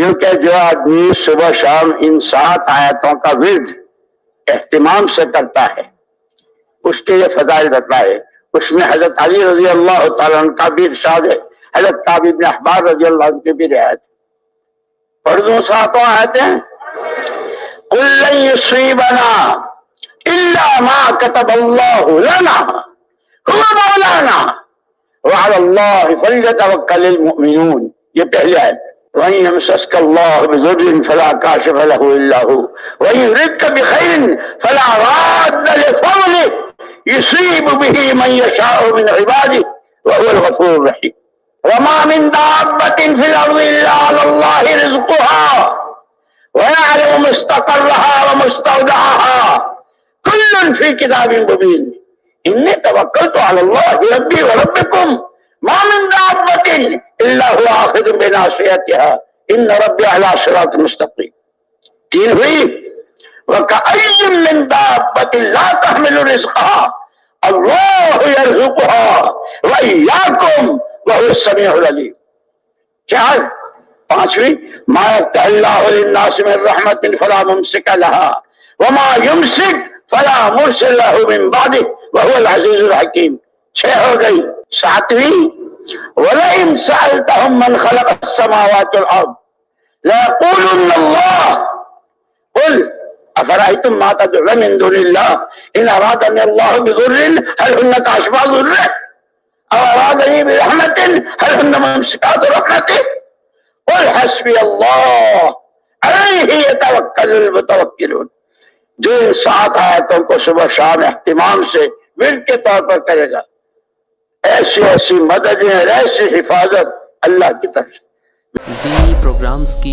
یوں کہ جو آدمی صبح شام ان 7 آیتوں کا ورد اہتمام سے کرتا ہے اس کے یہ فضائل بتائے. اس میں حضرت علی رضی اللہ تعالیٰ عنہ کا بھی ارشاد ہے, حضرت کعب بن احبار رضی اللہ عنہ کی بھی روایت. پڑھ دوں 7 آیتیں. قل لن يصيبنا الا ما كتب الله لنا هو مولانا وعلى الله فليتوكل المؤمنون. یہ پہلی آیت. وَإِن يَمْسَسْكَ اللَّهُ بِضُرٍّ فَلَا كَاشِفَ لَهُ إِلَّا هُوَ وَإِن يُرِدْكَ بِخَيْرٍ فَلَا رَادَّ لِفَضْلِهِ يُصِيبُ بِهِ مَن يَشَاءُ مِنْ عِبَادِهِ وَهُوَ الْغَفُورُ الرَّحِيمُ. وَمَا مِن دَابَّةٍ فِي الْأَرْضِ إِلَّا عَلَى اللَّهِ رِزْقُهَا وَيَعْلَمُ مُسْتَقَرَّهَا وَمُسْتَوْدَعَهَا كُلٌّ فِي كِتَابٍ مُبِينٍ. إِنِّي تَوَكَّلْتُ عَلَى اللَّهِ رَبِّي وَرَبِّكُمْ مَا مِن دَابَّةٍ إِلَّا هُوَ آخِذٌ بِنَاصِيَتِهَا إِنَّ رَبِّي عَلَى صِرَاطٍ مُسْتَقِيمٍ. 3 ہوئی. وَكَأَيٍّ مِّن دَابَّةٍ لَا تَحْمِلُ رِزْقَهَا اللَّهُ يَرْزُقُهَا وَإِيَّاكُمْ وَهُوَ السَّمِيعُ الْعَلِيمُ. 4. 5ویں. مَا يَفْتَحِ اللَّهُ لِلنَّاسِ مِن رَّحْمَةٍ فَلَا مُمْسِكَ لَهَا وَمَا يُمْسِكْ فَلَا مُرْسِلَ لَهُ مِن بَعْدِهِ وَهُوَ الْعَزِيزُ الْحَكِيمُ. 6 ہو گئی. 7ویں. وَلَئِن سَأَلْتَهُم مَّنْ خَلَقَ السَّمَاوَاتِ وَالْأَرْضَ لَيَقُولُنَّ اللَّهُ قُلْ أَفَرَأَيْتُم مَّا تَدْعُونَ مِن دُونِ اللَّهِ إِنْ أَرَادَنِي اللَّهُ بِضُرٍّ هَلْ هُنَّ كَاشِفَاتُ ضُرِّهِ أَوْ أَرَادَنِي بِرَحْمَةٍ هَلْ هُنَّ مُمْسِكَاتُ رَحْمَتِهِ قُلْ حَسْبِيَ اللَّهُ عَلَيْهِ يَتَوَكَّلُ الْمُتَوَكِّلُونَ. جو ان 7 آیتوں کو صبح شام اہتمام سے ورد کے طور پر کرے گا, ایسی ایسی مددیں اور ایسی حفاظت اللہ کی طرف سے. دینی پروگرامز کی